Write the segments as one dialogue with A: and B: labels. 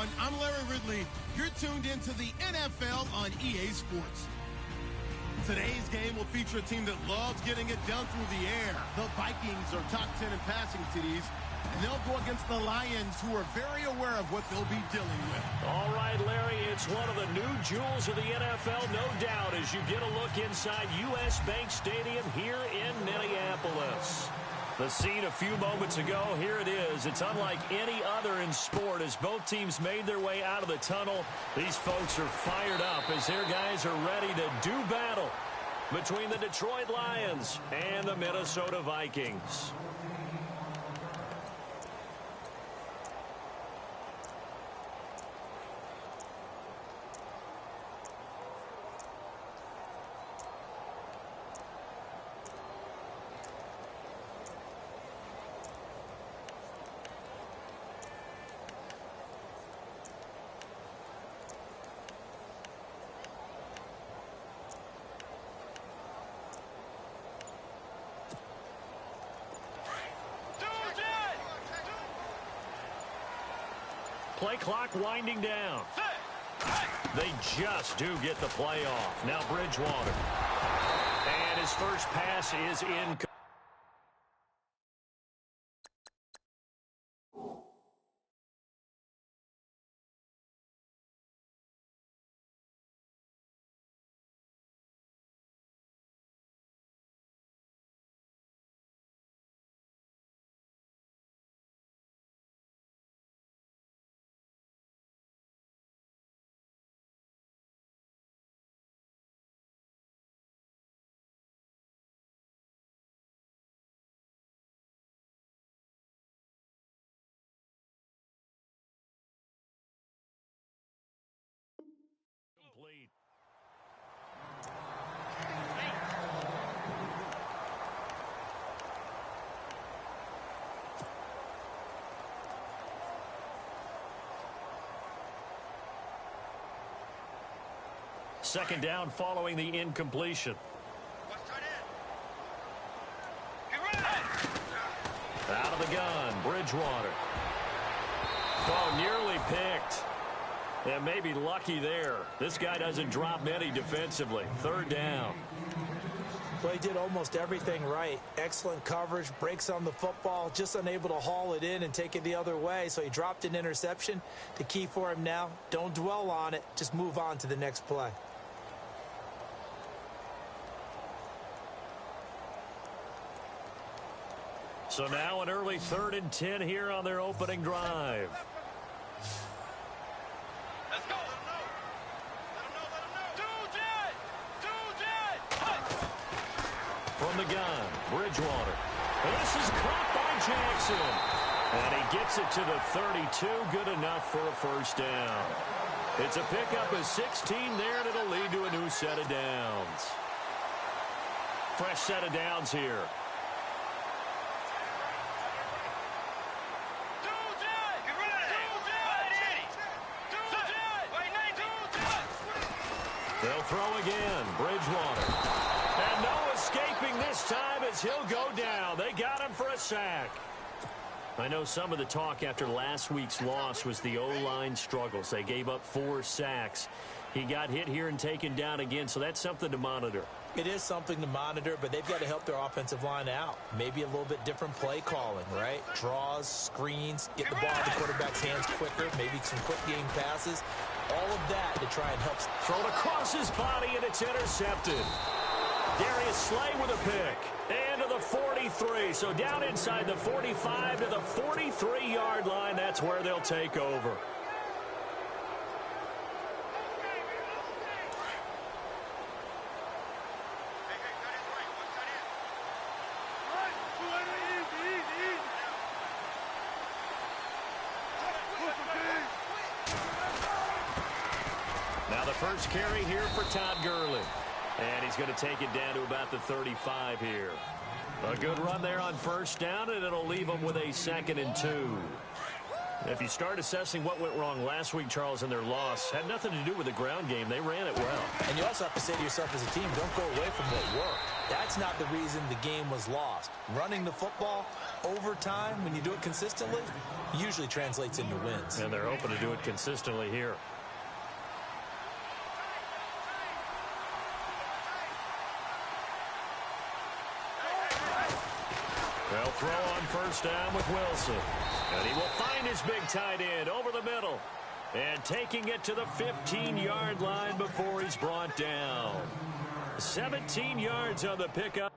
A: everyone. I'm Larry Ridley. You're tuned into the NFL on EA Sports. Today's game will feature a team that loves getting it done through the air. The Vikings are top 10 in passing TDs, and they'll go against the Lions, who are very aware of what they'll be dealing with.
B: All right, Larry, it's one of the new jewels of the NFL, no doubt, as you get a look inside U.S. Bank Stadium here in Minneapolis. The scene a few moments ago, here it is. It's unlike any other in sport as both teams made their way out of the tunnel. These folks are fired up as their guys are ready to do battle between the Detroit Lions and the Minnesota Vikings. Play clock winding down. They just do get the play off. Now Bridgewater. And his first pass is in. Complete. Second down following the incompletion. Out of the gun, Bridgewater. Oh, nearly picked. Yeah, maybe lucky there. This guy doesn't drop many defensively. Third down.
C: Well, he did almost everything right. Excellent coverage, breaks on the football, just unable to haul it in and take it the other way. So he dropped an interception. The key for him now, don't dwell on it. Just move on to the next play.
B: So now an early 3rd and 10 here on their opening drive.
D: Let's go. Let him know.
B: From the gun, Bridgewater. And this is caught by Jackson. And he gets it to the 32. Good enough for a first down. It's a pickup of 16 there, and it'll lead to a new set of downs. Fresh set of downs here. They'll throw again. Bridgewater. And no escaping this time as he'll go down. They got him for a sack. I know some of the talk after last week's loss was the O-line struggles. They gave up 4 sacks. He got hit here and taken down again, so that's something to monitor.
C: It is something to monitor, but they've got to help their offensive line out. Maybe a little bit different play calling, right? Draws, screens, get the ball in the quarterback's hands quicker, maybe some quick game passes. All of that to try and help.
B: Thrown across his body, and it's intercepted. Darius Slay with a pick. And to the 43. So down inside the 45 to the 43-yard line. That's where they'll take over. Now the first carry here for Todd Gurley. And he's going to take it down to about the 35 here. A good run there on first down, and it'll leave him with a 2nd and 2. If you start assessing what went wrong last week, Charles, in their loss, had nothing to do with the ground game. They ran it well.
C: And you also have to say to yourself as a team, don't go away from what worked. That's not the reason the game was lost. Running the football over time, when you do it consistently, usually translates into wins.
B: And they're hoping to do it consistently here. They'll throw on first down with Wilson. And he will find his big tight end over the middle. And taking it to the 15-yard line before he's brought down. 17 yards on the pickup.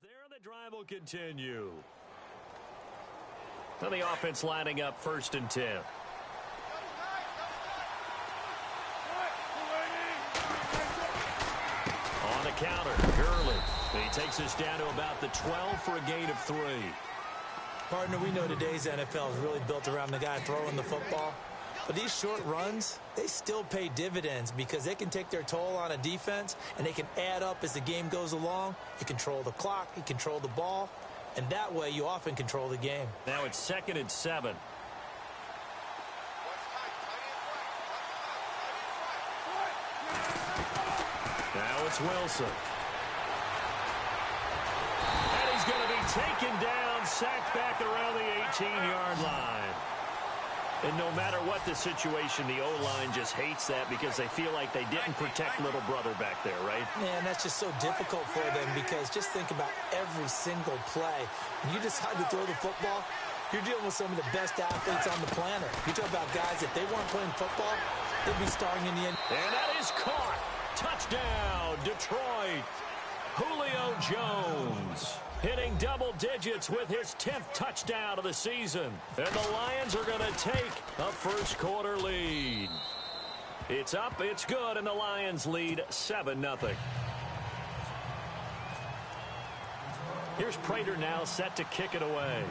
B: There, the drive will continue. And the offense lining up 1st and 10. On the counter, Gurley. He takes us down to about the 12 for a gain of 3.
C: Partner, we know today's NFL is really built around the guy throwing the football. But these short runs, they still pay dividends because they can take their toll on a defense and they can add up as the game goes along. You control the clock, you control the ball, and that way you often control the game.
B: Now it's 2nd and 7. Now it's Wilson. And he's going to be taken down, sacked back around the 18-yard line. And no matter what the situation, the O-line just hates that because they feel like they didn't protect little brother back there, right?
C: Man, that's just so difficult for them because just think about every single play. When you decide to throw the football, you're dealing with some of the best athletes on the planet. You talk about guys, if they weren't playing football, they'd be starring in the end.
B: And that is caught. Touchdown, Detroit. Julio Jones hitting double digits with his 10th touchdown of the season. And the Lions are going to take a first-quarter lead. It's up, it's good, and the Lions lead 7-0. Here's Prater now set to kick it away.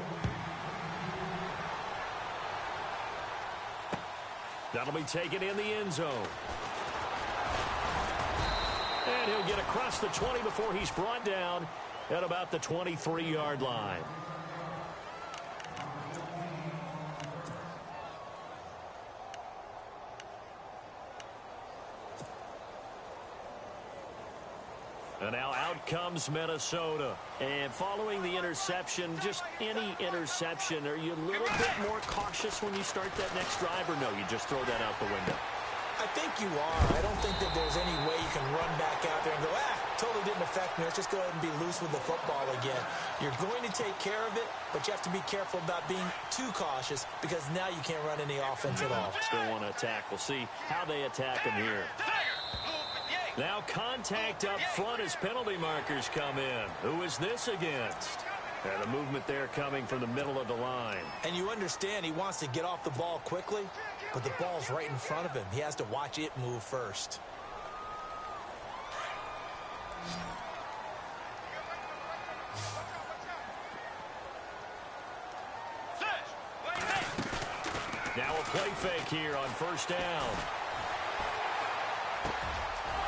B: That'll be taken in the end zone. And he'll get across the 20 before he's brought down at about the 23-yard line. And now out comes Minnesota. And following the interception, just any interception, are you a little bit more cautious when you start that next drive, or no, you just throw that out the window?
C: I think you are. I don't think that there's any way you can run back out there and go, totally didn't affect me. Let's just go ahead and be loose with the football again. You're going to take care of it, but you have to be careful about being too cautious because now you can't run any offense at all.
B: Still want to attack. We'll see how they attack him here. Now contact up front as penalty markers come in. Who is this against? And a movement there coming from the middle of the line.
C: And you understand he wants to get off the ball quickly, but the ball's right in front of him. He has to watch it move first.
B: Now a play fake here on first down.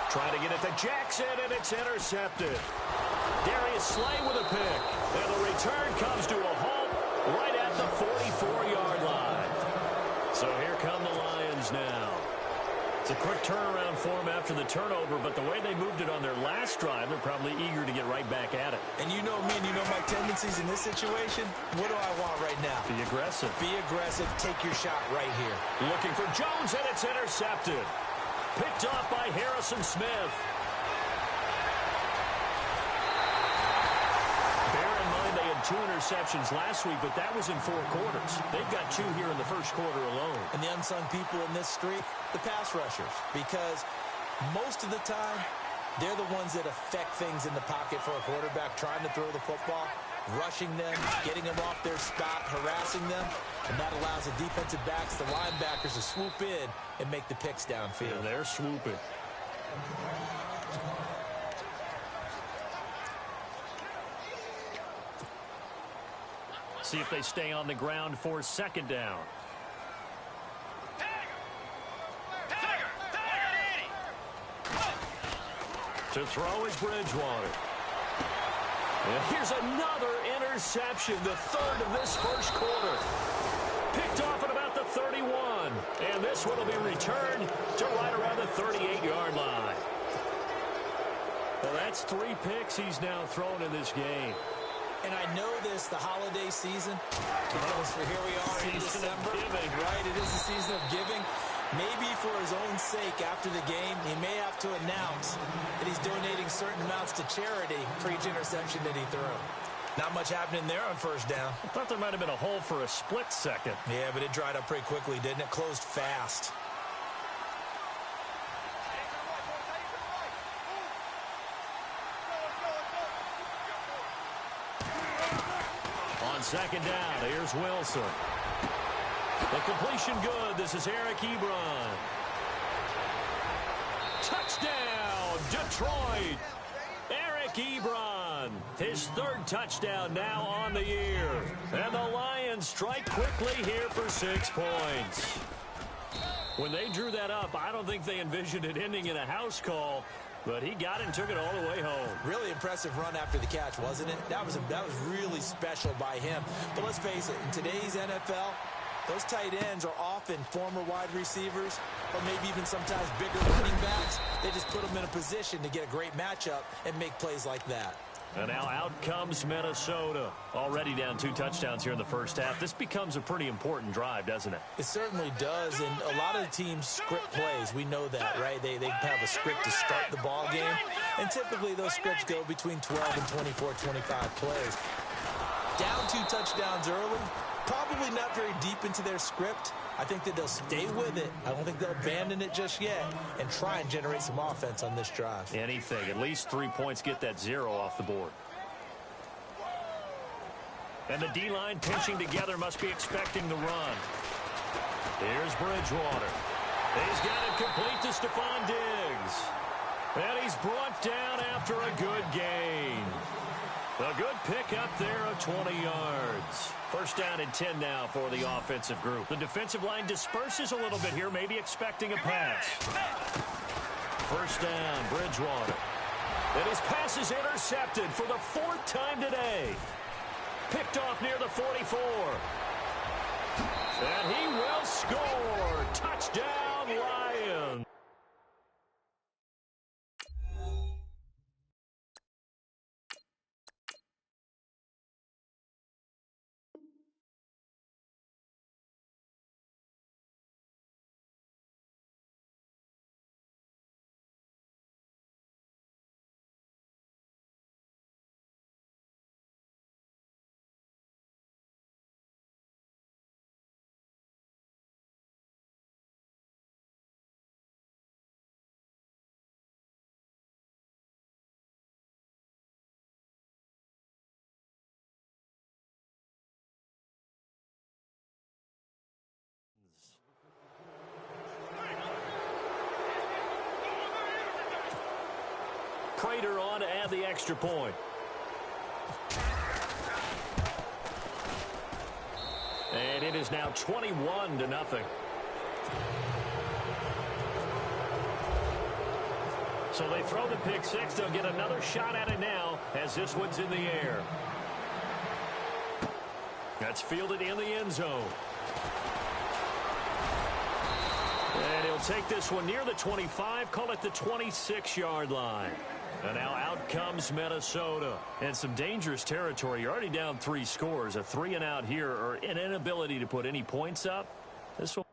B: Trying to get it to Jackson, and it's intercepted. Darius Slay with a pick. And the return comes to a halt right at the 44-yard line. So here come the Lions now. It's a quick turnaround for them after the turnover, but the way they moved it on their last drive, they're probably eager to get right back at it.
C: And you know me and you know my tendencies in this situation. What do I want right now?
B: Be aggressive.
C: Be aggressive. Take your shot right here.
B: Looking for Jones, and it's intercepted. Picked off by Harrison Smith. Bear in mind they had 2 interceptions last week, but that was in 4 quarters. They've got 2 here in the first quarter alone.
C: And the unsung people in this streak, the pass rushers, because most of the time, they're the ones that affect things in the pocket for a quarterback, trying to throw the football, rushing them, getting them off their spot, harassing them, and that allows the defensive backs, the linebackers, to swoop in and make the picks downfield.
B: And they're swooping. See if they stay on the ground for second down. To throw is Bridgewater. And here's another interception, the third of this first quarter. Picked off at about the 31. And this one will be returned to right around the 38-yard line. Well, that's 3 picks he's now thrown in this game.
C: And I know this, the holiday season, because here we are in December, right? It is the season of giving. Maybe for his own sake, after the game, he may have to announce that he's donating certain amounts to charity for each interception that he threw. Not much happening there on first down.
B: I thought there might have been a hole for a split second.
C: Yeah, but it dried up pretty quickly, didn't it? Closed fast.
B: On second down, here's Wilson. The completion good. This is Eric Ebron. Touchdown, Detroit. Eric Ebron. His 3rd touchdown now on the year. And the Lions strike quickly here for 6 points. When they drew that up, I don't think they envisioned it ending in a house call. But he got it and took it all the way home.
C: Really impressive run after the catch, wasn't it? That was really special by him. But let's face it, in today's NFL, those tight ends are often former wide receivers or maybe even sometimes bigger running backs. They just put them in a position to get a great matchup and make plays like that.
B: And now out comes Minnesota. Already down 2 touchdowns here in the first half. This becomes a pretty important drive, doesn't it?
C: It certainly does, and a lot of teams script plays. We know that, right? They have a script to start the ball game, and typically those scripts go between 12 and 24, 25 plays. Down 2 touchdowns early, probably not very deep into their script. I think that they'll stay with it. I don't think they'll abandon it just yet and try and generate some offense on this drive.
B: Anything. At least 3 points, get that 0 off the board. And the D-line pinching together must be expecting the run. Here's Bridgewater. He's got it complete to Stephon Diggs. And he's brought down after a good gain. A good pick up there of 20 yards. First down and 10 now for the offensive group. The defensive line disperses a little bit here, maybe expecting a pass. First down, Bridgewater. And his pass is intercepted for the 4th time today. Picked off near the 44. And he will score. Touchdown, Lions. Prater on to add the extra point. And it is now 21-0. So they throw the pick six. They'll get another shot at it now as this one's in the air. That's fielded in the end zone. And he'll take this one near the 25, call it the 26-yard line. And now out comes Minnesota. And some dangerous territory. You're already down 3 scores. A 3-and-out here, or an inability to put any points up. This one.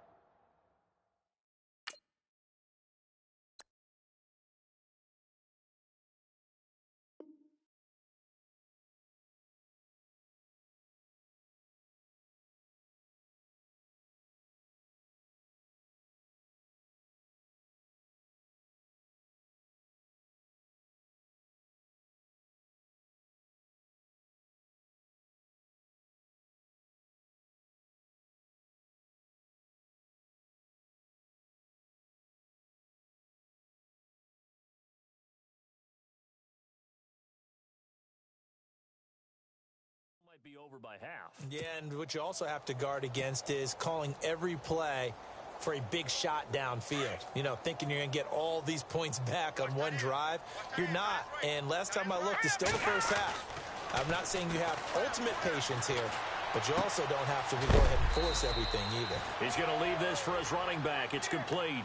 B: Might be over by half.
C: Yeah, and what you also have to guard against is calling every play for a big shot downfield. You know, thinking you're going to get all these points back on one drive. You're not. And last time I looked, it's still the first half. I'm not saying you have ultimate patience here, but you also don't have to go ahead and force everything either.
B: He's going to leave this for his running back. It's complete.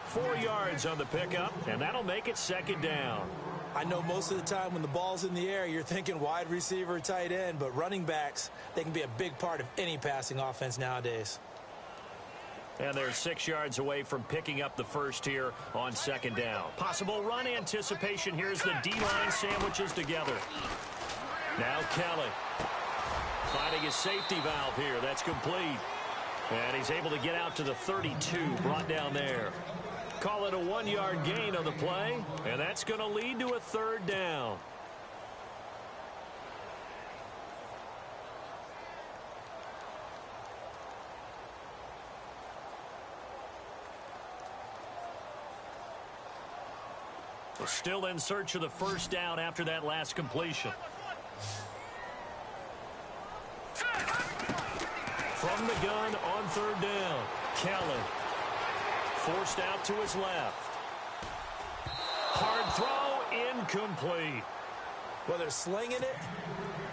B: 4 yards on the pickup, and that'll make it second down.
C: I know most of the time when the ball's in the air, you're thinking wide receiver, tight end, but running backs, they can be a big part of any passing offense nowadays.
B: And they're 6 yards away from picking up the first here on second down. Possible run anticipation. Here's the D-line sandwiches together. Now Kelly finding his safety valve here. That's complete. And he's able to get out to the 32, brought down there. Call it a 1-yard gain on the play, and that's going to lead to a third down. We're still in search of the first down after that last completion. From the gun on third down, Kelly. Forced out to his left. Hard throw, incomplete.
C: Well, they're slinging it,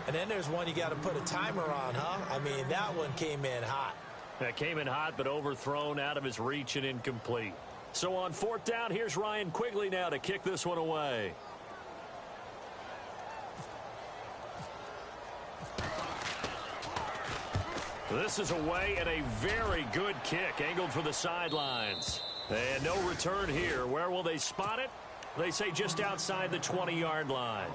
C: and then there's one you got to put a timer on, huh? I mean, that one came in hot.
B: That came in hot, but overthrown, out of his reach, and incomplete. So on fourth down, here's Ryan Quigley now to kick this one away. This is away, and a very good kick angled for the sidelines. And no return here. Where will they spot it? They say just outside the 20-yard line.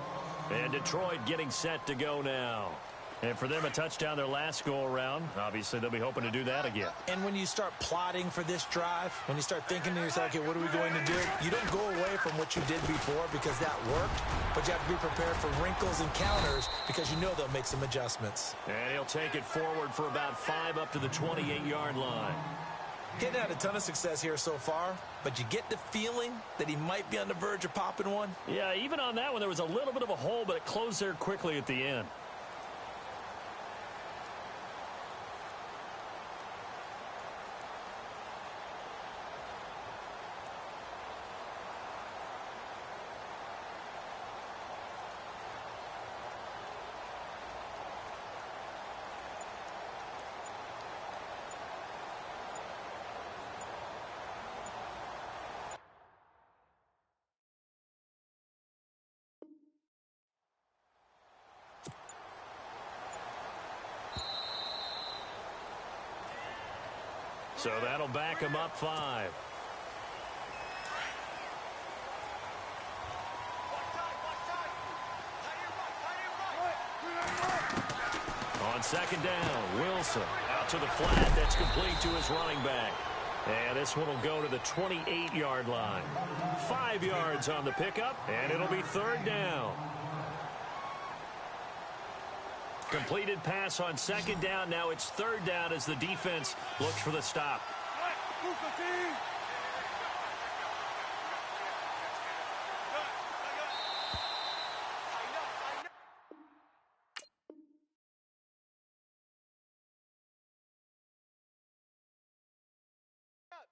B: And Detroit getting set to go now. And for them, a touchdown their last go-around. Obviously, they'll be hoping to do that again.
C: And when you start plotting for this drive, when you start thinking to yourself, okay, what are we going to do? You don't go away from what you did before because that worked, but you have to be prepared for wrinkles and counters because you know they'll make some adjustments.
B: And he'll take it forward for about 5 up to the 28-yard line.
C: Getting had a ton of success here so far, but you get the feeling that he might be on the verge of popping one.
B: Yeah, even on that one, there was a little bit of a hole, but it closed there quickly at the end. So that'll back him up 5. On second down, Wilson out to the flat. That's complete to his running back. And this one will go to the 28-yard line. 5 yards on the pickup, and it'll be third down. Completed pass on second down. Now it's third down as the defense looks for the stop.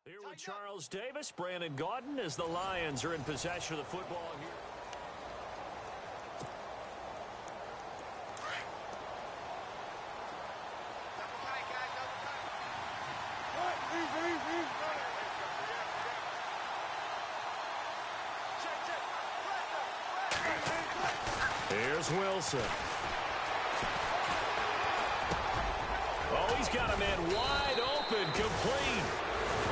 B: Here with Charles Davis, Brandon Gaudin, as the Lions are in possession of the football here. Here's Wilson. Oh, he's got a man wide open, complete.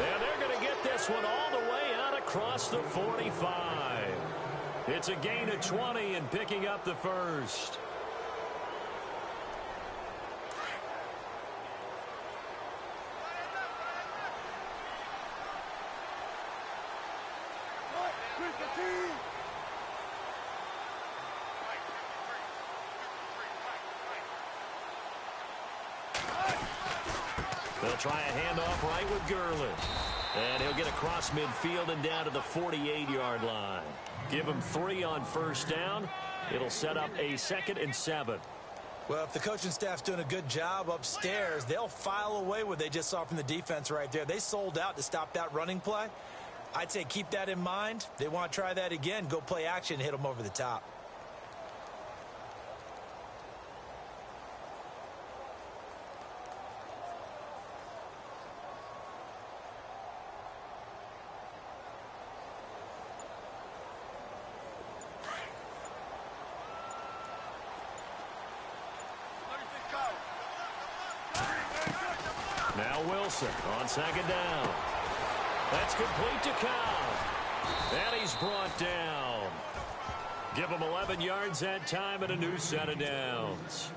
B: And they're going to get this one all the way out across the 45. It's a gain of 20 and picking up the first. They'll try a handoff right with Gurley. And he'll get across midfield and down to the 48-yard line. Give him 3 on first down. It'll set up a 2nd and 7.
C: Well, if the coaching staff's doing a good job upstairs, they'll file away what they just saw from the defense right there. They sold out to stop that running play. I'd say keep that in mind. They want to try that again. Go play action and hit them over the top.
B: Now Wilson on 2nd down. That's complete to Cobb. And he's brought down. Give him 11 yards that time and a new set of downs.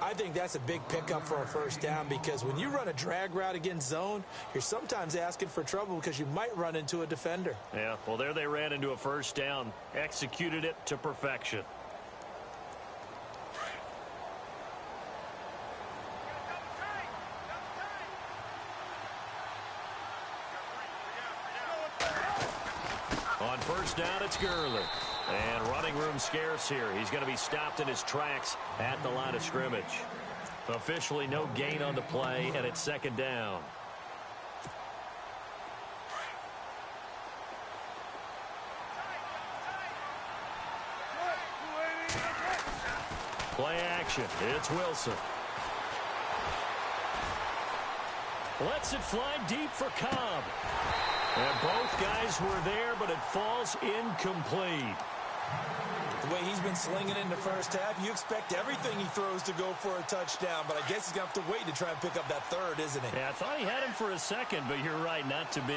C: I think that's a big pickup for a first down because when you run a drag route against zone, you're sometimes asking for trouble because you might run into a defender.
B: Yeah, well, there they ran into a first down. Executed it to perfection. On first down, it's Gurley. And running room scarce here. He's going to be stopped in his tracks at the line of scrimmage. Officially no gain on the play, and it's 2nd down. Play action. It's Wilson. Lets it fly deep for Cobb. And both guys were there, but it falls incomplete.
C: The way he's been slinging in the first half, you expect everything he throws to go for a touchdown, but I guess he's going to have to wait to try and pick up that 3rd, isn't he?
B: Yeah, I thought he had him for a 2nd, but you're right, not to be.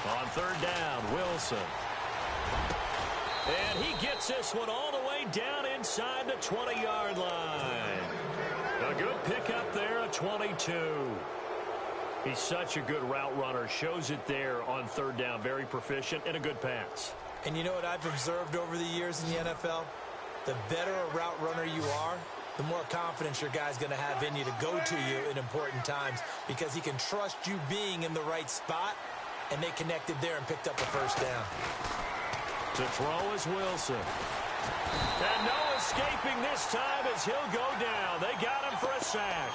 B: On 3rd down, Wilson. And he gets this one all the way down inside the 20-yard line. A good pickup there, a 22. He's such a good route runner. Shows it there on 3rd down. Very proficient and a good pass.
C: And you know what I've observed over the years in the NFL? The better a route runner you are, the more confidence your guy's going to have in you to go to you in important times because he can trust you being in the right spot, and they connected there and picked up the first down.
B: To throw is Wilson. And no escaping this time as he'll go down. They got him for a sack.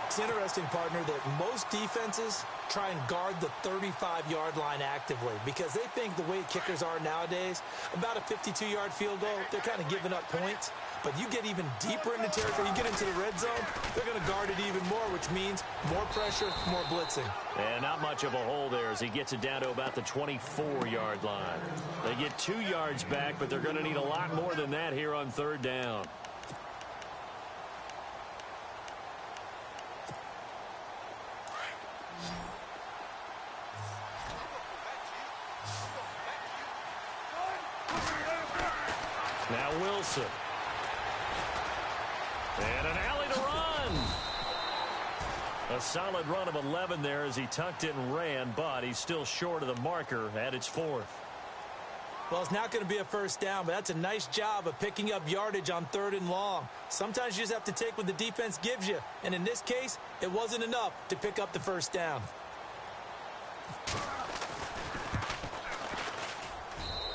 C: It's interesting, partner, that most defenses try and guard the 35-yard line actively because they think the way kickers are nowadays, about a 52-yard field goal, they're kind of giving up points. But you get even deeper into territory, you get into the red zone, they're going to guard it even more, which means more pressure, more blitzing.
B: And not much of a hole there as he gets it down to about the 24-yard line. They get 2 yards back, but they're going to need a lot more than that here on 3rd down. Now Wilson. And an alley to run. A solid run of 11 there as he tucked it and ran, but he's still short of the marker at its 4th.
C: Well, it's not going to be a first down, but that's a nice job of picking up yardage on 3rd and long. Sometimes you just have to take what the defense gives you, and in this case, it wasn't enough to pick up the first down.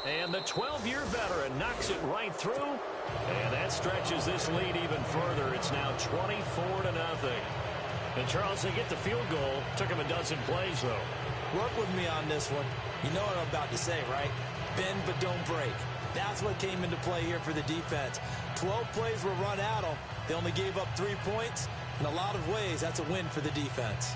B: And the 12-year veteran knocks it right through, and that stretches this lead even further. It's now 24-0. And, Charles, they get the field goal. Took him a dozen plays, though.
C: Work with me on this one. You know what I'm about to say, right? Bend but don't break. That's what came into play here for the defense. 12 plays were run at them. They only gave up 3 points. In a lot of ways, that's a win for the defense.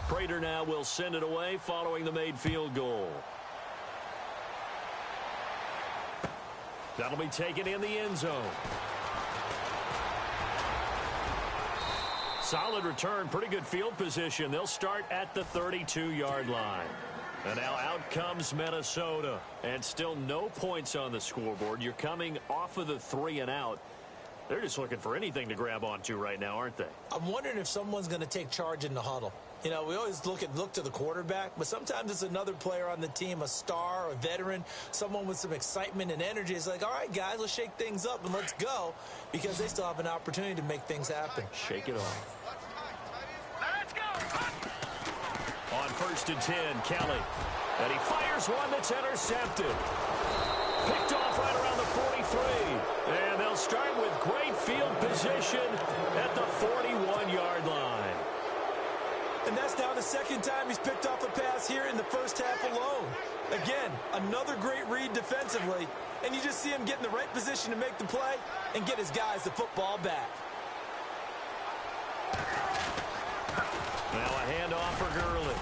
B: Prater now will send it away following the made field goal. That'll be taken in the end zone. Solid return, pretty good field position. They'll start at the 32-yard line. And now out comes Minnesota. And still no points on the scoreboard. You're coming off of the 3 and out. They're just looking for anything to grab onto right now, aren't they?
C: I'm wondering if someone's going to take charge in the huddle. You know, we always look to the quarterback, but sometimes it's another player on the team, a star, a veteran, someone with some excitement and energy. It's like, all right, guys, let's shake things up and let's go, because they still have an opportunity to make things happen.
B: Shake it off. Let's go! On 1st and 10, Kelly. And he fires one that's intercepted. Picked off right around the 43. And they'll start with great field position at the 41-yard line.
C: And that's now the second time he's picked off a pass here in the first half alone. Again, another great read defensively. And you just see him get in the right position to make the play and get his guys the football back.
B: Now a handoff for Gurley.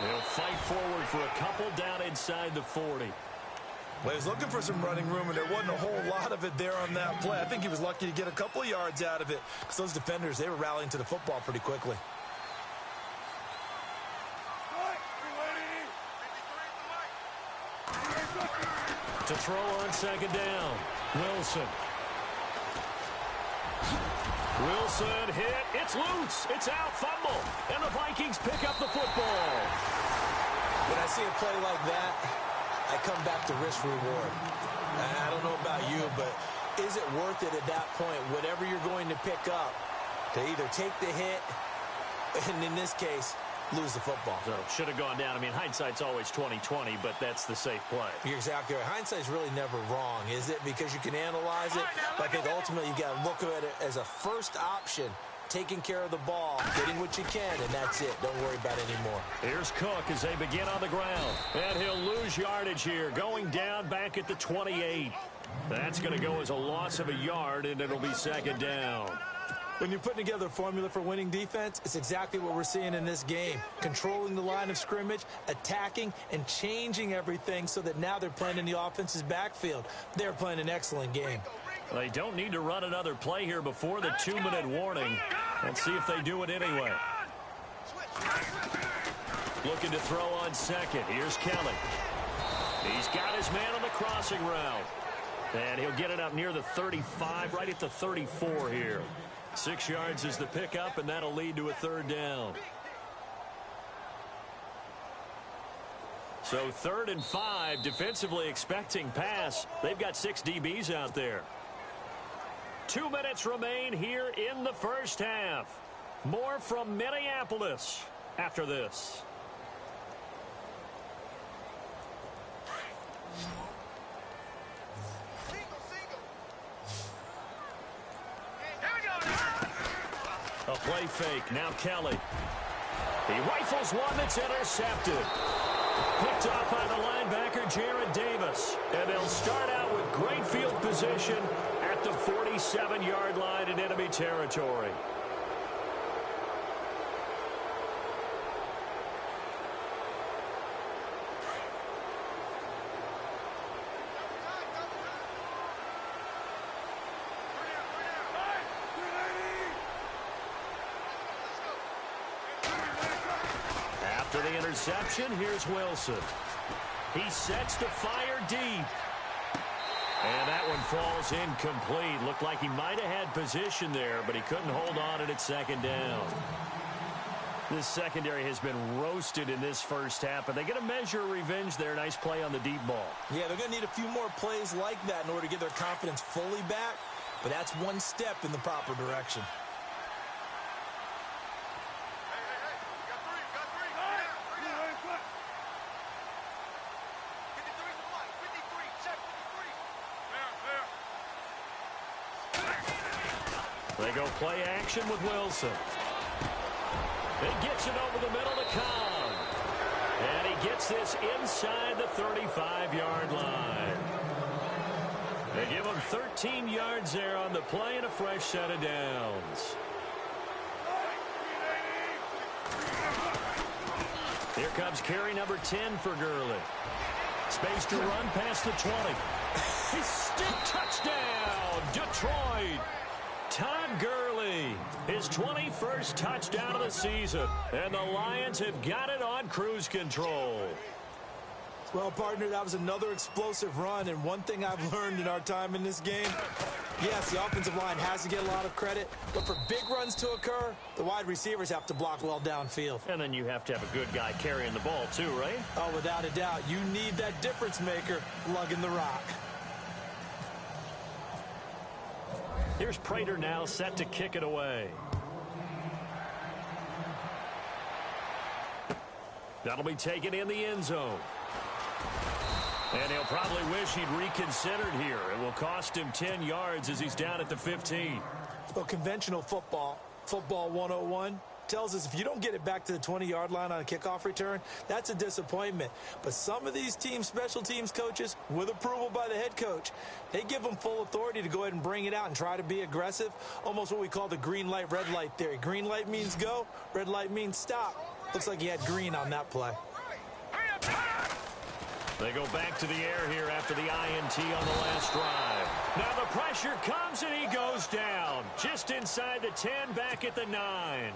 B: They'll fight forward for a couple down inside the 40.
C: Well, he was looking for some running room, and there wasn't a whole lot of it there on that play. I think he was lucky to get a couple of yards out of it, because those defenders, they were rallying to the football pretty quickly.
B: To throw on 2nd down, Wilson. Wilson hit. It's loose. It's out. Fumble. And the Vikings pick up the football.
C: When I see a play like that, I come back to risk reward. I don't know about you, but is it worth it at that point, whatever you're going to pick up, to either take the hit, and in this case, lose the football?
B: So should have gone down. I mean, hindsight's always 20/20, but that's the safe play.
C: You're exactly right. Hindsight's really never wrong, is it? Because you can analyze it, but I think ultimately you got to look at it as a first option, taking care of the ball, getting what you can, and that's it. Don't worry about it anymore.
B: Here's Cook as they begin on the ground. And he'll lose yardage here, going down back at the 28. That's going to go as a loss of a yard, and it'll be 2nd down.
C: When you're putting together a formula for winning defense, it's exactly what we're seeing in this game. Controlling the line of scrimmage, attacking, and changing everything so that now they're playing in the offense's backfield. They're playing an excellent game.
B: They don't need to run another play here before the 2-minute warning. Let's see if they do it anyway. Looking to throw on 2nd. Here's Kelly. He's got his man on the crossing route. And he'll get it up near the 35, right at the 34 here. 6 yards is the pickup, and that'll lead to a 3rd down. So 3rd and 5, defensively expecting pass. They've got 6 DBs out there. 2 minutes remain here in the first half. More from Minneapolis after this. A play fake. Now Kelly. He rifles one that's intercepted. Picked off by the linebacker, Jared Davis. And they'll start out with great field position at the 47-yard line in enemy territory. After the interception, here's Wilson. He sets to fire deep. And that one falls incomplete. Looked like he might have had position there, but he couldn't hold on it at 2nd down. This secondary has been roasted in this first half, but they get a measure of revenge there. Nice play on the deep ball.
C: Yeah, they're going to need a few more plays like that in order to get their confidence fully back, but that's one step in the proper direction.
B: They go play action with Wilson. He gets it over the middle to Cobb. And he gets this inside the 35-yard line. They give him 13 yards there on the play and a fresh set of downs. Here comes carry number 10 for Gurley. Space to run past the 20. He's still touchdown, Detroit. Todd Gurley, his 21st touchdown of the season. And the Lions have got it on cruise control.
C: Well, partner, that was another explosive run, and one thing I've learned in our time in this game, yes, the offensive line has to get a lot of credit, but for big runs to occur, the wide receivers have to block well downfield.
B: And then you have to have a good guy carrying the ball too, right?
C: Oh, without a doubt. You need that difference maker lugging the rock.
B: Here's Prater now set to kick it away. That'll be taken in the end zone. And he'll probably wish he'd reconsidered here. It will cost him 10 yards as he's down at the 15.
C: Well, conventional football 101, tells us if you don't get it back to the 20-yard line on a kickoff return, that's a disappointment. But some of these team special teams coaches, with approval by the head coach, they give them full authority to go ahead and bring it out and try to be aggressive, almost what we call the green light, red light theory. Green light means go, red light means stop. Looks like he had green on that play.
B: They go back to the air here after the INT on the last drive. Now the pressure comes and he goes down. Just inside the 10, back at the 9.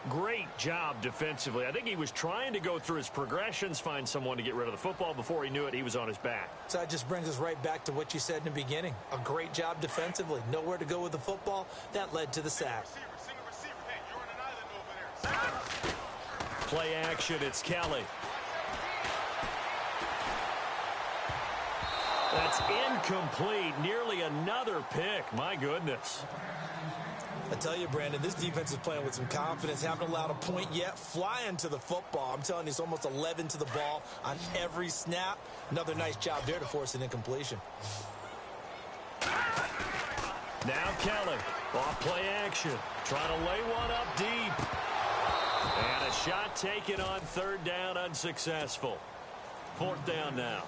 B: Great job defensively. I think he was trying to go through his progressions, find someone to get rid of the football. Before he knew it, he was on his back.
C: So that just brings us right back to what you said in the beginning. A great job defensively. Nowhere to go with the football. That led to the sack.
B: Play action, it's Kelly. That's incomplete. Nearly another pick. My goodness.
C: I tell you, Brandon, this defense is playing with some confidence. Haven't allowed a point yet. Flying to the football. I'm telling you, it's almost 11 to the ball on every snap. Another nice job there to force an incompletion.
B: Now Kelly. Off play action. Trying to lay one up deep. And a shot taken on third down, unsuccessful. Fourth down now.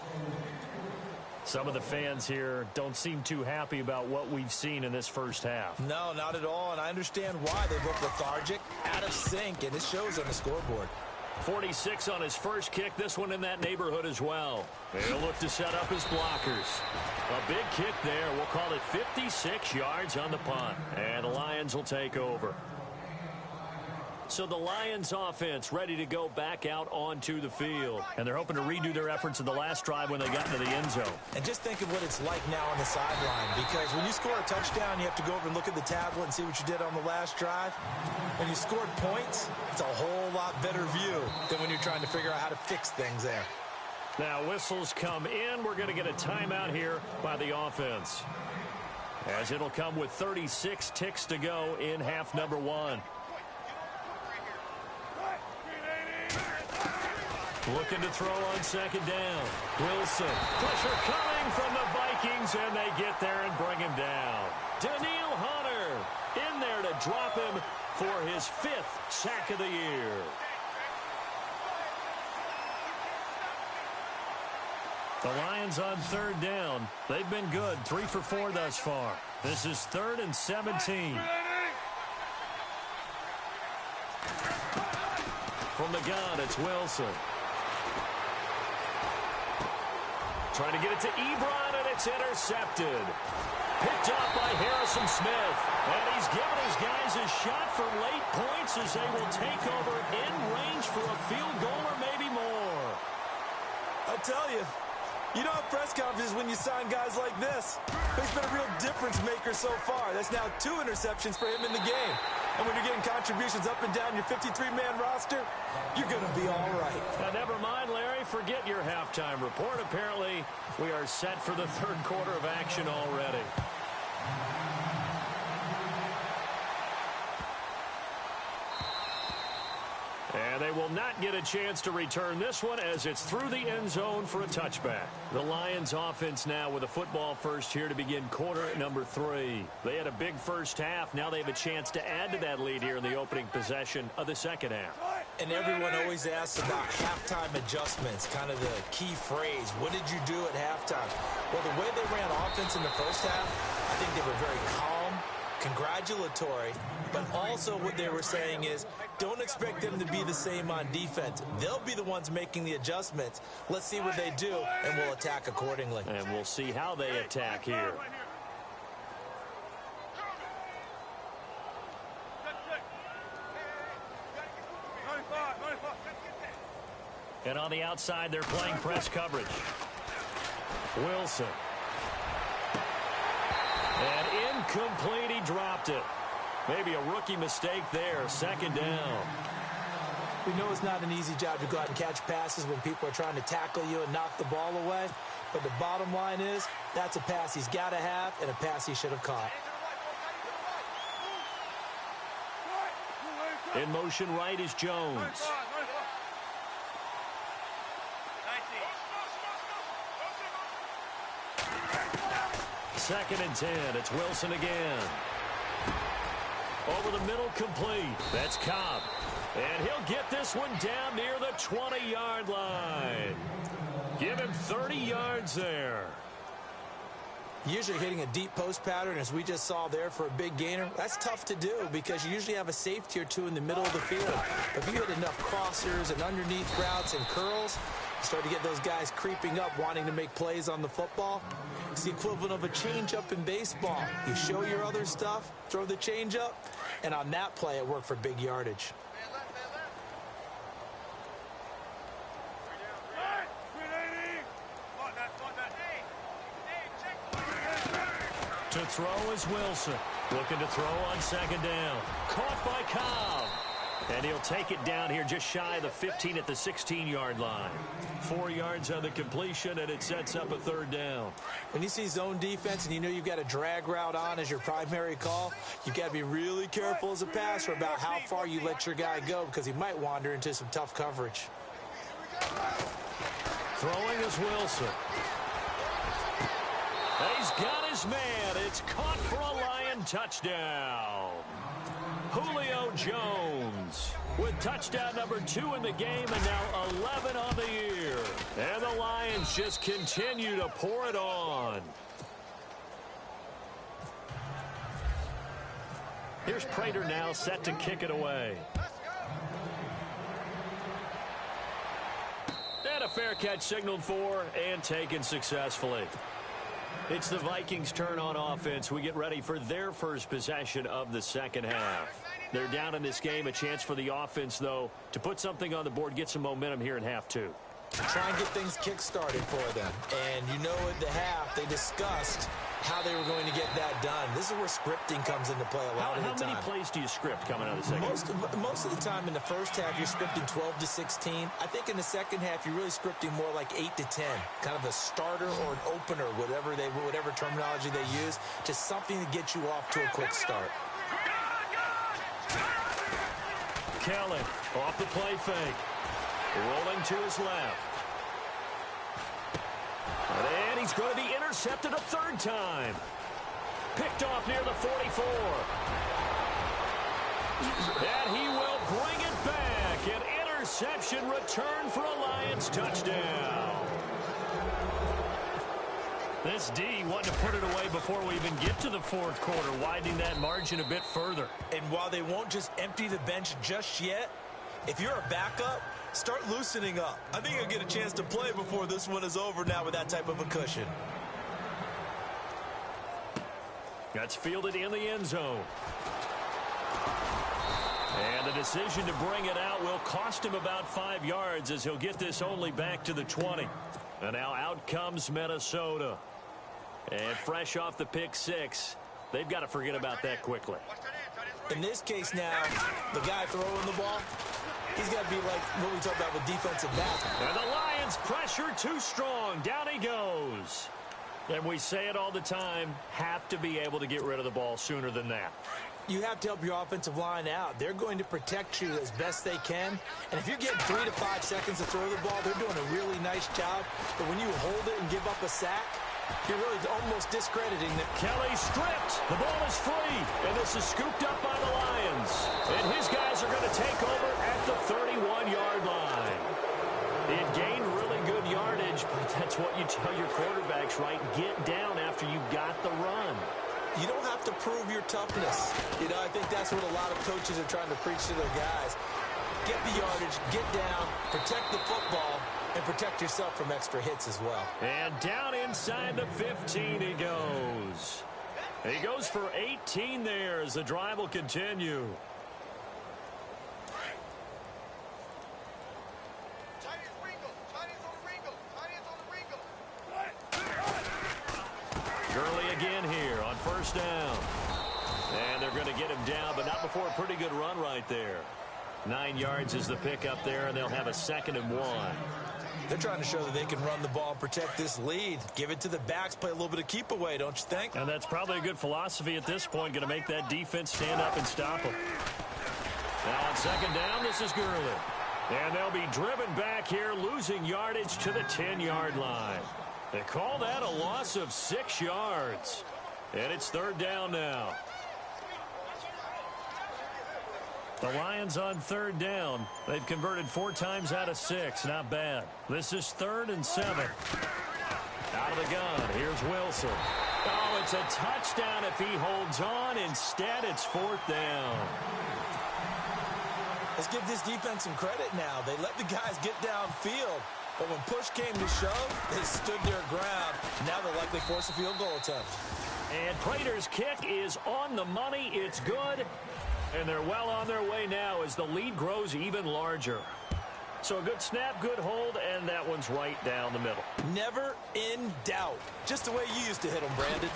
B: Some of the fans here don't seem too happy about what we've seen in this first half.
C: No, not at all, and I understand why. They look lethargic, out of sync, and it shows on the scoreboard.
B: 46 on his first kick, this one in that neighborhood as well. They'll look to set up his blockers. A big kick there. We'll call it 56 yards on the punt, and the Lions will take over. So the Lions offense ready to go back out onto the field. And they're hoping to redo their efforts in the last drive when they got into the end zone.
C: And just think of what it's like now on the sideline, because when you score a touchdown, you have to go over and look at the tablet and see what you did on the last drive. When you scored points, it's a whole lot better view than when you're trying to figure out how to fix things there.
B: Now whistles come in. We're going to get a timeout here by the offense, as it'll come with 36 ticks to go in half number 1. Looking to throw on second down. Wilson. Pressure coming from the Vikings, and they get there and bring him down. Daniil Hunter in there to drop him for his 5th sack of the year. The Lions on third down. They've been good. 3 for 4 thus far. This is 3rd and 17. From the gun, it's Wilson. Trying to get it to Ebron, and it's intercepted. Picked up by Harrison Smith. And he's given his guys a shot for late points as they will take over in range for a field goal or maybe more.
C: I tell you, you don't have press conferences when you sign guys like this. He's been a real difference maker so far. That's now 2 interceptions for him in the game. And when you're getting contributions up and down your 53-man roster, you're going to be all right.
B: Now, never mind, Larry. Forget your halftime report. Apparently, we are set for the third quarter of action already. And And they will not get a chance to return this one as it's through the end zone for a touchback. The Lions offense now with a football first here to begin quarter number 3. They had a big first half. Now they have a chance to add to that lead here in the opening possession of the second half.
C: And everyone always asks about halftime adjustments, kind of the key phrase. What did you do at halftime? Well, the way they ran offense in the first half, I think they were very calm, congratulatory, but also what they were saying is don't expect them to be the same on defense. They'll be the ones making the adjustments. Let's see what they do, and we'll attack accordingly.
B: And we'll see how they attack here. And on the outside, they're playing press coverage. Wilson. And incomplete, he dropped it. Maybe a rookie mistake there, second down.
C: We know it's not an easy job to go out and catch passes when people are trying to tackle you and knock the ball away. But the bottom line is, that's a pass he's got to have and a pass he should have caught.
B: In motion right is Jones. Second and 10. It's Wilson again. Over the middle, complete. That's Cobb. And he'll get this one down near the 20-yard line. Give him 30 yards there.
C: Usually hitting a deep post pattern, as we just saw there for a big gainer, that's tough to do because you usually have a safety or two in the middle of the field. But if you hit enough crossers and underneath routes and curls, you start to get those guys creeping up, wanting to make plays on the football. It's the equivalent of a changeup in baseball. You show your other stuff, throw the changeup, and on that play, it worked for big yardage.
B: To throw is Wilson. Looking to throw on second down. Caught by Cobb. And he'll take it down here just shy of the 15 at the 16-yard line. 4 yards on the completion, and it sets up a third down.
C: When you see zone defense and you know you've got a drag route on as your primary call, you've got to be really careful as a passer about how far you let your guy go because he might wander into some tough coverage.
B: Throwing is Wilson. He's got his man. It's caught for a Lion touchdown. Julio Jones with touchdown number 2 in the game and now 11 on the year. And the Lions just continue to pour it on. Here's Prater now set to kick it away. And a fair catch signaled for and taken successfully. It's the Vikings' turn on offense. We get ready for their first possession of the second half. They're down in this game. A chance for the offense, though, to put something on the board, get some momentum here in half 2.
C: Try and get things kick-started for them. And you know at the half, they discussed how they were going to get that done. This is where scripting comes into play a lot of the time.
B: How many plays do you script coming out of the second half?
C: Most of the time in the first half, you're scripting 12 to 16. I think in the second half, you're really scripting more like 8 to 10. Kind of a starter or an opener, whatever terminology they use. Just something to get you off to a quick start.
B: Kellen off the play fake. Rolling to his left. And he's going to be intercepted a third time. Picked off near the 44. And he will bring it back. An interception return for a Lions touchdown. This D wanting to put it away before we even get to the fourth quarter, widening that margin a bit further.
C: And while they won't just empty the bench just yet, if you're a backup, start loosening up. I think you'll get a chance to play before this one is over now with that type of a cushion.
B: That's fielded in the end zone. And the decision to bring it out will cost him about 5 yards as he'll get this only back to the 20. And now out comes Minnesota. And fresh off the pick 6, they've got to forget about that quickly.
C: In this case now, the guy throwing the ball, he's got to be like what we talked about with defensive backs.
B: And the Lions pressure too strong. Down he goes. And we say it all the time, have to be able to get rid of the ball sooner than that.
C: You have to help your offensive line out. They're going to protect you as best they can. And if you're getting 3 to 5 seconds to throw the ball, they're doing a really nice job. But when you hold it and give up a sack, you're really almost discrediting them.
B: Kelly stripped. The ball is free. And this is scooped up by the Lions. And his guys are going to take over at the 31-yard line. It gained really good yardage, but that's what you tell your quarterbacks, right? Get down after you got the run.
C: You don't have to prove your toughness. You know, I think that's what a lot of coaches are trying to preach to their guys. Get the yardage, get down, protect the football, and protect yourself from extra hits as well.
B: And down inside the 15 he goes. He goes for 18 there as the drive will continue. Gurley again here on first down. And they're going to get him down, but not before a pretty good run right there. 9 yards is the pickup there, and they'll have a 2nd and 1.
C: They're trying to show that they can run the ball and protect this lead. Give it to the backs, play a little bit of keep away, don't you think?
B: And that's probably a good philosophy at this point, going to make that defense stand up and stop them. Now on 2nd down, this is Gurley. And they'll be driven back here, losing yardage to the 10-yard line. They call that a loss of 6 yards. And it's 3rd down now. The Lions on 3rd down. They've converted 4 times out of 6. Not bad. This is 3rd and 7. Out of the gun. Here's Wilson. Oh, it's a touchdown if he holds on. Instead, it's 4th down.
C: Let's give this defense some credit now. They let the guys get downfield. But when push came to shove, they stood their ground. Now they'll likely force a field goal attempt.
B: And Prater's kick is on the money. It's good. And they're well on their way now as the lead grows even larger. So a good snap, good hold, and that one's right down the middle.
C: Never in doubt. Just the way you used to hit them, Brandon.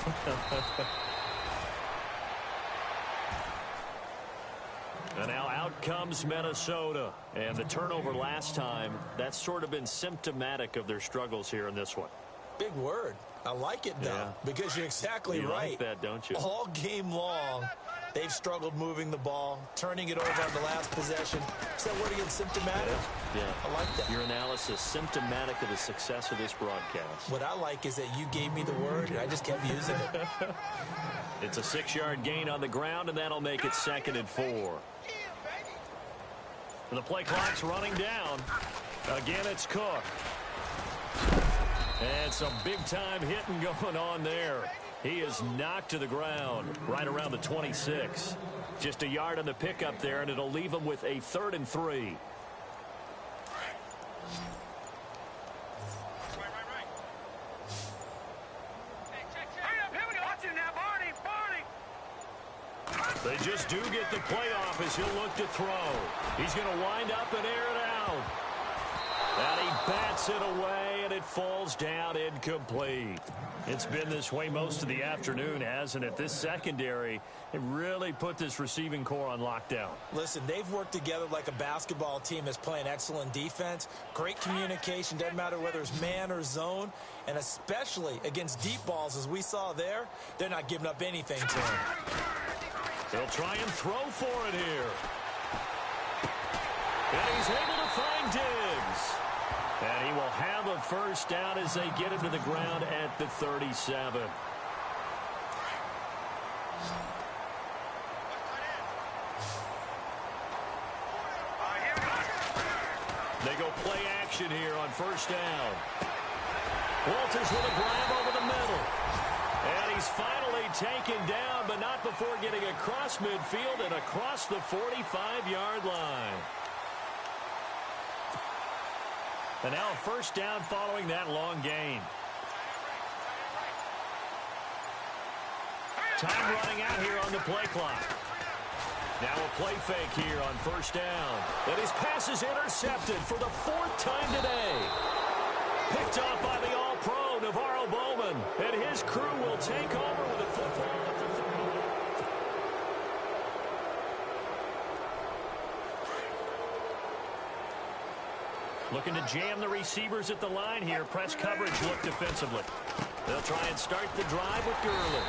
B: And now out comes Minnesota. And the turnover last time, that's sort of been symptomatic of their struggles here in this one.
C: Big word. I like it, though, because you're exactly
B: you
C: right.
B: Like that, don't you?
C: All game long, they've struggled moving the ball, turning it over on the last possession. Is that word again, symptomatic?
B: Yeah.
C: I like that.
B: Your analysis, symptomatic of the success of this broadcast.
C: What I like is that you gave me the word, and I just kept using it.
B: It's a 6-yard gain on the ground, and that'll make it 2nd and 4. And the play clock's running down. Again, it's Cook. And some big-time hitting going on there. He is knocked to the ground right around the 26. Just a yard on the pickup there, and it'll leave him with a 3rd and 3. They just do get the playoff as he'll look to throw. He's going to wind up and air it out. And he bats it away, and it falls down incomplete. It's been this way most of the afternoon, hasn't it? This secondary, it really put this receiving core on lockdown.
C: Listen, they've worked together like a basketball team that's playing excellent defense. Great communication, doesn't matter whether it's man or zone. And especially against deep balls, as we saw there, they're not giving up anything to him.
B: They'll try and throw for it here. And he's able to find Diggs. And he will have a first down as they get him to the ground at the 37. They go play action here on first down. Walters with a grab over the middle. And he's finally taken down, but not before getting across midfield and across the 45-yard line. And now a first down following that long gain. Time running out here on the play clock. Now a play fake here on first down. And his pass is intercepted for the 4th time today. Picked off by the All-Pro, Navarro Bowman. And his crew will take over with a football at the 30. Looking to jam the receivers at the line here. Press coverage look defensively. They'll try and start the drive with Gurley.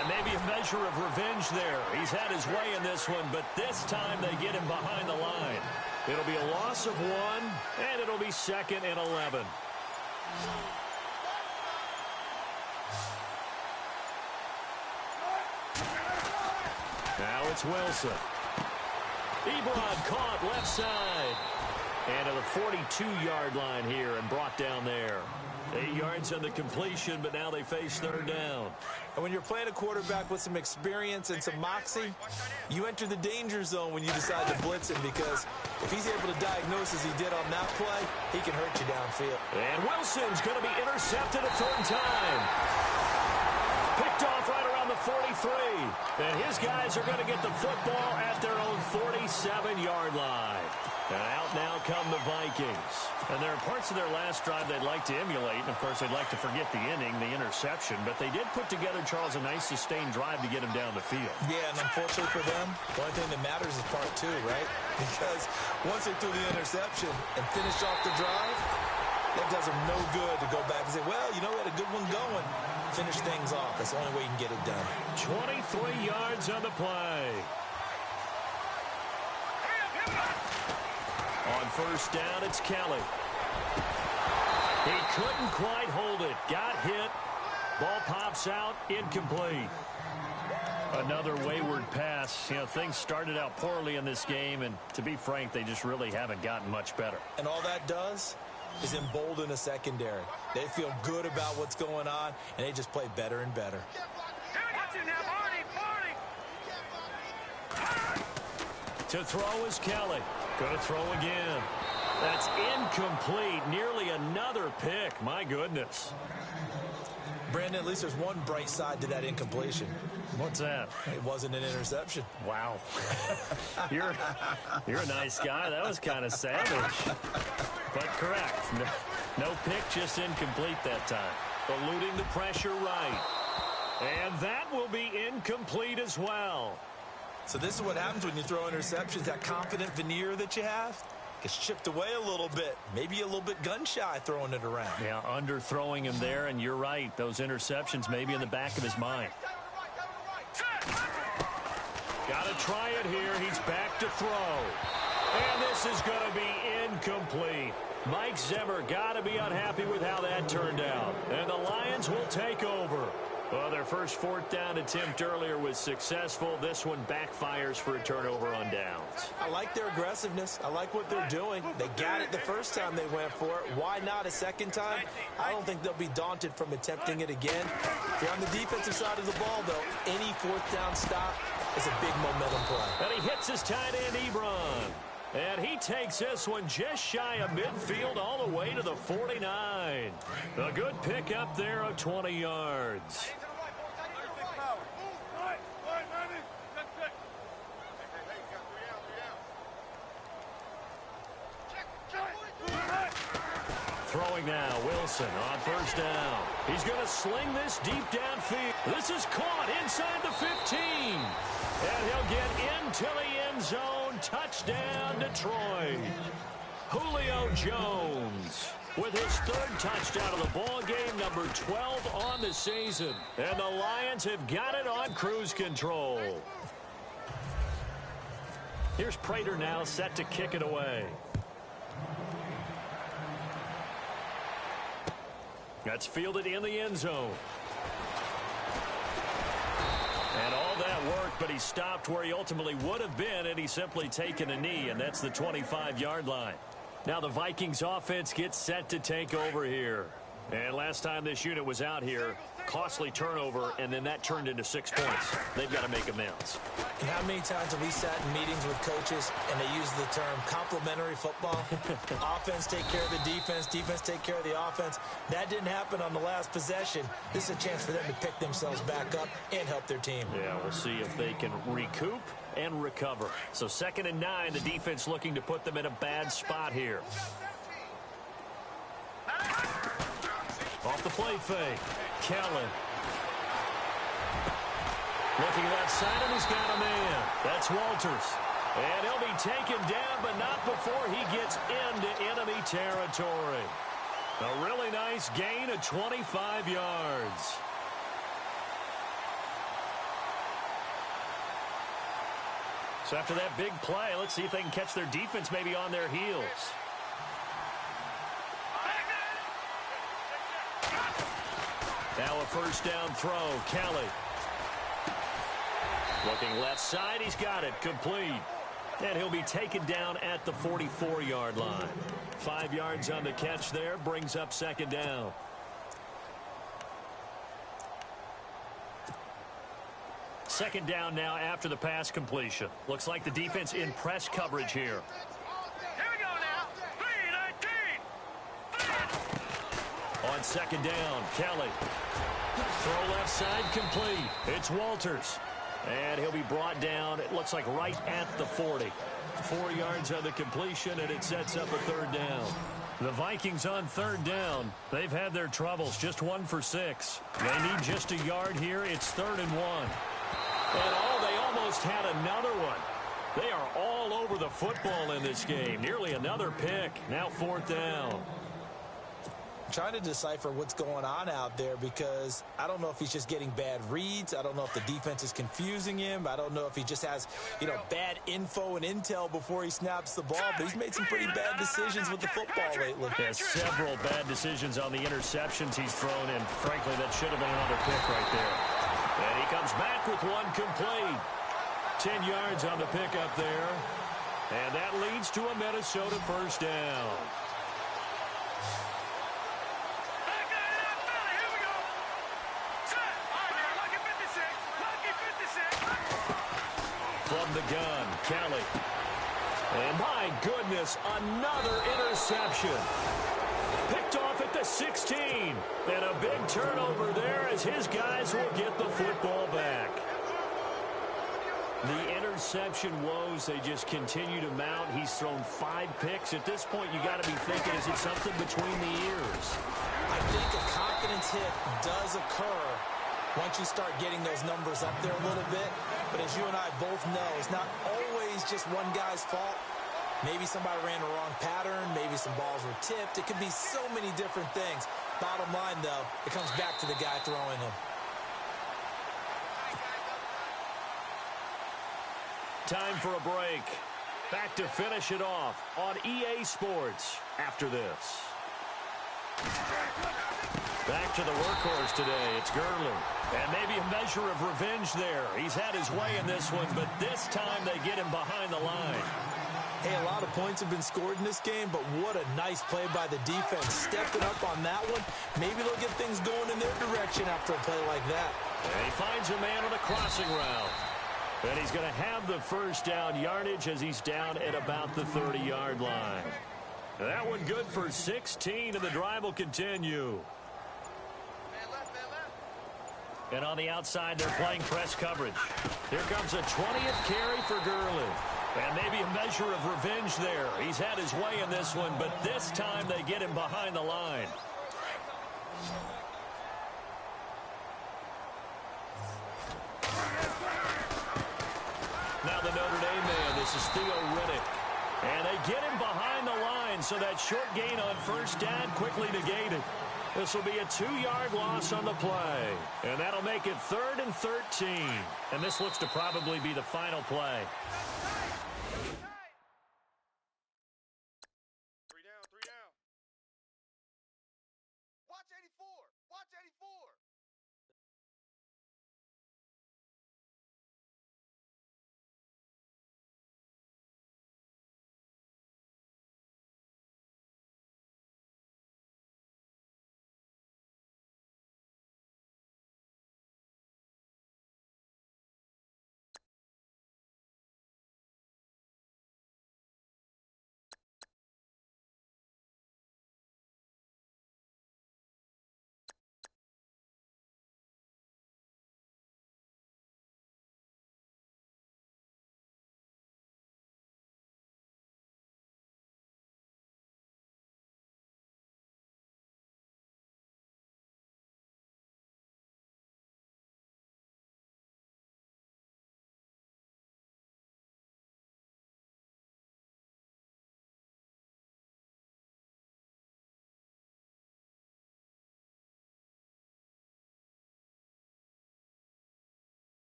B: And maybe a measure of revenge there. He's had his way in this one, but this time they get him behind the line. It'll be a loss of 1, and it'll be 2nd and 11. Now it's Wilson. Ebron caught left side. And to the 42-yard line here and brought down there. 8 yards on the completion, but now they face 3rd down.
C: And when you're playing a quarterback with some experience and some moxie, you enter the danger zone when you decide to blitz him, because if he's able to diagnose as he did on that play, he can hurt you downfield.
B: And Wilson's going to be intercepted a 3rd time. Picked off right around the 43. And his guys are going to get the football at their own 47-yard line. And out now come the Vikings. And there are parts of their last drive they'd like to emulate. And, of course, they'd like to forget the inning, the interception. But they did put together, Charles, a nice sustained drive to get him down the field.
C: Yeah, and unfortunately for them, the only thing that matters is part 2, right? Because once they threw the interception and finished off the drive, that does them no good to go back and say, well, you know, we had a good one going. Finish things off. That's the only way you can get it done.
B: 23 yards on the play. On 1st down, it's Kelly. He couldn't quite hold it. Got hit. Ball pops out. Incomplete. Another wayward pass. You know, things started out poorly in this game, and to be frank, they just really haven't gotten much better.
C: And all that does is embolden a secondary. They feel good about what's going on, and they just play better and better.
B: To throw is Kelly. Going to throw again. That's incomplete. Nearly another pick. My goodness.
C: Brandon, at least there's one bright side to that incompletion.
B: What's that?
C: It wasn't an interception.
B: Wow. You're a nice guy. That was kind of savage. But correct. No pick, just incomplete that time. Eluding the pressure right. And that will be incomplete as well.
C: So this is what happens when you throw interceptions. That confident veneer that you have gets chipped away a little bit. Maybe a little bit gun-shy throwing it around.
B: Yeah, underthrowing him there, and you're right. Those interceptions maybe in the back of his mind. Got to try it here. He's back to throw. And this is going to be incomplete. Mike Zimmer got to be unhappy with how that turned out. And the Lions will take over. Well, their first 4th down attempt earlier was successful. This one backfires for a turnover on downs.
C: I like their aggressiveness. I like what they're doing. They got it the first time they went for it. Why not a second time? I don't think they'll be daunted from attempting it again. If you're on the defensive side of the ball, though, any 4th down stop is a big momentum play.
B: And he hits his tight end, Ebron. And he takes this one just shy of midfield all the way to the 49. A good pick up there of 20 yards. Throwing now, Wilson on 1st down. He's going to sling this deep downfield. This is caught inside the 15. And he'll get into the end zone. Touchdown, Detroit. Julio Jones with his 3rd touchdown of the ball game, number 12 on the season. And the Lions have got it on cruise control. Here's Prater now set to kick it away. That's fielded in the end zone. And all that worked, but he stopped where he ultimately would have been had he simply taken a knee, and that's the 25-yard line. Now the Vikings offense gets set to take over here. And last time this unit was out here, costly turnover, and then that turned into 6 points. They've got to make amends.
C: And how many times have we sat in meetings with coaches and they use the term complementary football? Offense take care of the defense, defense take care of the offense. That didn't happen on the last possession. This is a chance for them to pick themselves back up and help their team.
B: Yeah, we'll see if they can recoup and recover. So 2nd and 9, the defense looking to put them in a bad spot here. Off the play fake, Kellen. Looking left side, and he's got a man. That's Walters. And he'll be taken down, but not before he gets into enemy territory. A really nice gain of 25 yards. So after that big play, let's see if they can catch their defense maybe on their heels. Now a first down throw, Kelly. Looking left side, he's got it, complete. And he'll be taken down at the 44-yard line. 5 yards on the catch there, brings up second down. Second down now after the pass completion. Looks like the defense in press coverage here.
D: Here we go now. 3-19.
B: On second down, Kelly. Throw left side, complete. It's Walters. And he'll be brought down, it looks like right at the 40. 4 yards on the completion, and it sets up a third down. The Vikings on third down. They've had their troubles, just 1 for 6. They need just a yard here. It's 3rd and 1. And they almost had another one. They are all over the football in this game. Nearly another pick. Now 4th down.
C: Trying to decipher what's going on out there because I don't know if he's just getting bad reads. I don't know if the defense is confusing him. I don't know if he just has, bad info and intel before he snaps the ball. But he's made some pretty bad decisions with the football lately.
B: There's several bad decisions on the interceptions he's thrown, and frankly, that should have been another pick right there. And he comes back with one complete. 10 yards on the pickup there. And that leads to a Minnesota first down. From the gun, Kelly. And my goodness, another interception. Picked off at the 16. And a big turnover there as his guys will get the football back. The interception woes, they just continue to mount. He's thrown 5 picks. At this point, you got to be thinking, is it something between the ears?
C: I think a confidence hit does occur once you start getting those numbers up there a little bit. But as you and I both know, it's not always just one guy's fault. Maybe somebody ran the wrong pattern. Maybe some balls were tipped. It could be so many different things. Bottom line, though, it comes back to the guy throwing him.
B: Time for a break. Back to finish it off on EA Sports after this. Back to the workhorse today. It's Gurley. And maybe a measure of revenge there. He's had his way in this one, but this time they get him behind the line.
C: Hey, a lot of points have been scored in this game, but what a nice play by the defense. Stepping up on that one. Maybe they'll get things going in their direction after a play like that.
B: And he finds a man on a crossing route. And he's going to have the first down yardage as he's down at about the 30-yard line. That one good for 16, and the drive will continue. And on the outside, they're playing press coverage. Here comes a 20th carry for Gurley. And maybe a measure of revenge there. He's had his way in this one, but this time they get him behind the line. Now the Notre Dame man, this is Theo Riddick. And they get him behind the line, so that short gain on first down quickly negated. This will be a 2-yard loss on the play. And that'll make it 3rd and 13. And this looks to probably be the final play.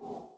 E: you.